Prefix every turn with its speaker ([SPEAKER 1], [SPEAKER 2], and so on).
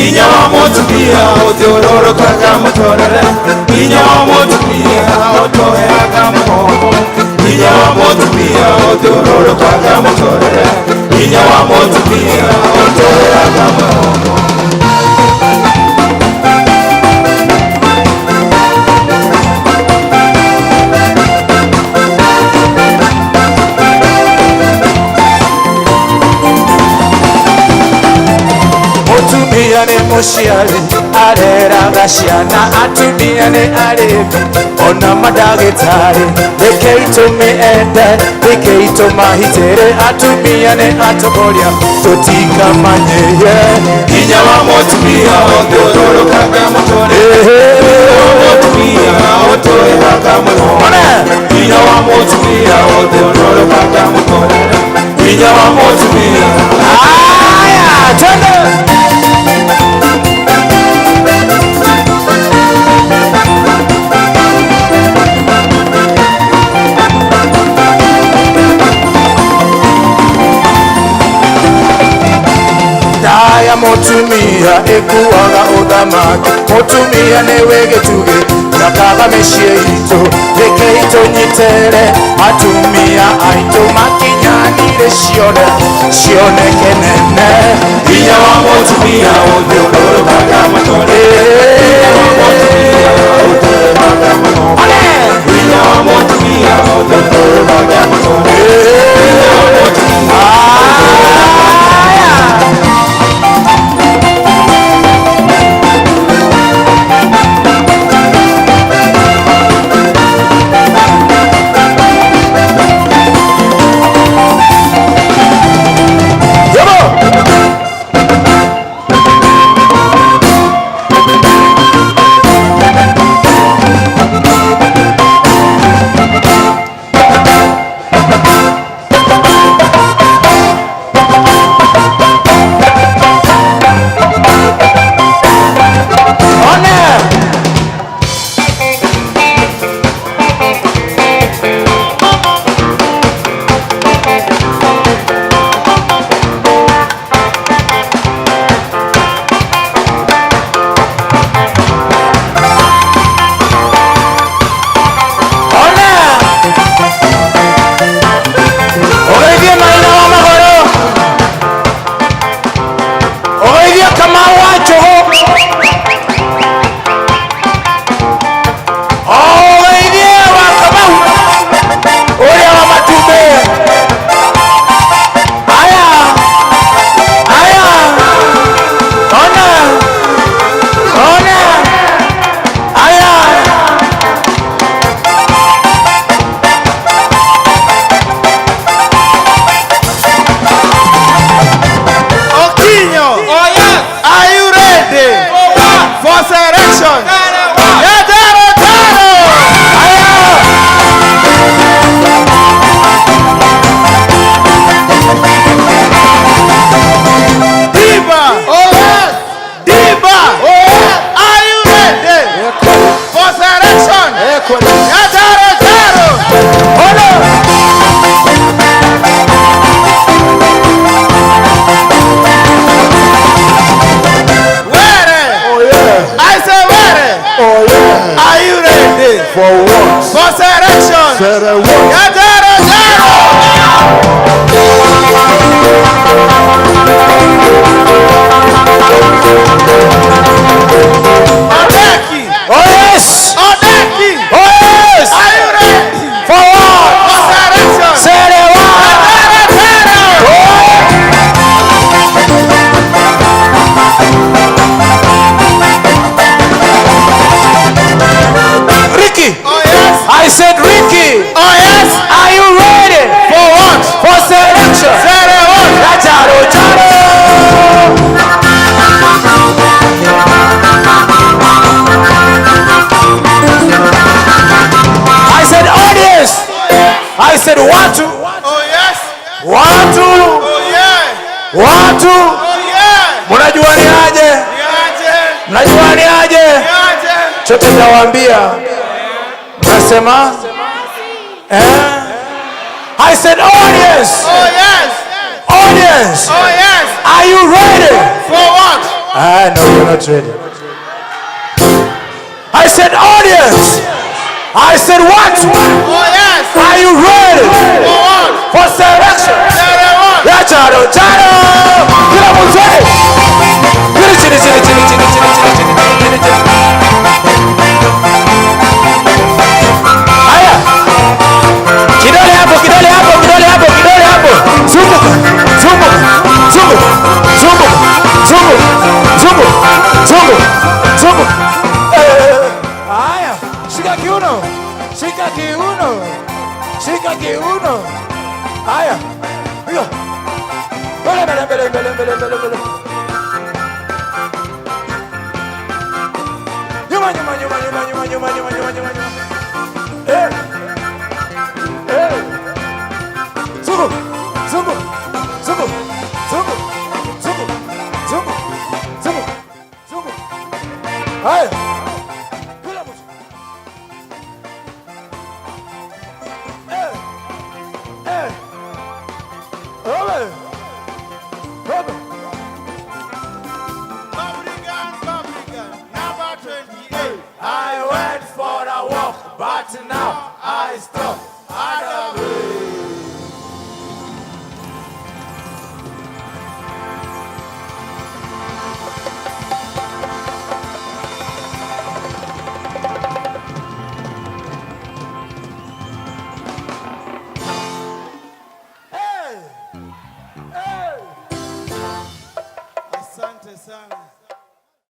[SPEAKER 1] Inya wa mutumia utiororokaga mutorere. Inya wa mutumia utoheaga muhogo. Inya wa mutumia utiororokaga mutorere. Inya wa mutumia utoheaga muhogo. Mutumia ni mushiali areraga ciana, atumia ni arĩmi ona madagĩtarĩ. Reke itume ende, reke itũma hitĩre, atumia ni atongoria tũtikamanyĩre. Hinya wa mutumia ũthiũrũrũkaga mũtũrĩre. Mutumia ũtũheaga muhogo. Hinya wa mutumia ũthiũrũrũkaga mũtũrĩre. Hinya wa mutumia. Aya, twende. Daya mutumia ekuaga uthamaki. Mutumia niwe gĩtugĩ gĩakaga mĩciĩ itũ. Reke itũnyitere atumia aitũ makinyanire cione kenene. Hinya wa mutumia ũthiũrũrũkaga mũtũrĩre. Hinya wa mutumia ũthiũrũrũkaga mũtũrĩre.
[SPEAKER 2] I said, Ricky.
[SPEAKER 1] Oh yes.
[SPEAKER 2] Are you ready?
[SPEAKER 1] For what?
[SPEAKER 2] For selection. I said, audience. I said, 1, 2.
[SPEAKER 1] Oh yes.
[SPEAKER 2] 1, 2.
[SPEAKER 1] Oh yeah.
[SPEAKER 2] 1, 2.
[SPEAKER 1] Oh yeah.
[SPEAKER 2] Mnajua ni aje? Mnajua ni aje? Chote nawaambia. Nasema? I said audience.
[SPEAKER 1] Oh yes.
[SPEAKER 2] Audience.
[SPEAKER 1] Oh yes.
[SPEAKER 2] Are you ready?
[SPEAKER 1] For what?
[SPEAKER 2] No, you're not ready. I said audience. I said what?
[SPEAKER 1] Oh yes.
[SPEAKER 2] Are you ready for selection? Ya charo charo. Kila mtu ready. Chini chini chini chini chini chini chini chini. Haya. Kidole hapo, kidole hapo, kidole hapo, kidole hapo. Zunguka, zunguka, zunguka, zunguka, zunguka, zunguka, zunguka, zunguka. Haya, shika kiuno, shika kiuno, shika kiuno. Haya, hiyo. Mbele, mbele, mbele, mbele, mbele, mbele, mbele. Nyuma, nyuma, nyuma, nyuma, nyuma, nyuma, nyuma, nyuma, nyuma, nyuma. Zungu, zungu, zungu, zungu, zungu, zungu, zungu, zungu. Haya. Bila mtu. Ole. Baba.
[SPEAKER 1] Fabrican, number 28.
[SPEAKER 2] I went for a walk, but now I stop.
[SPEAKER 1] Asante sana.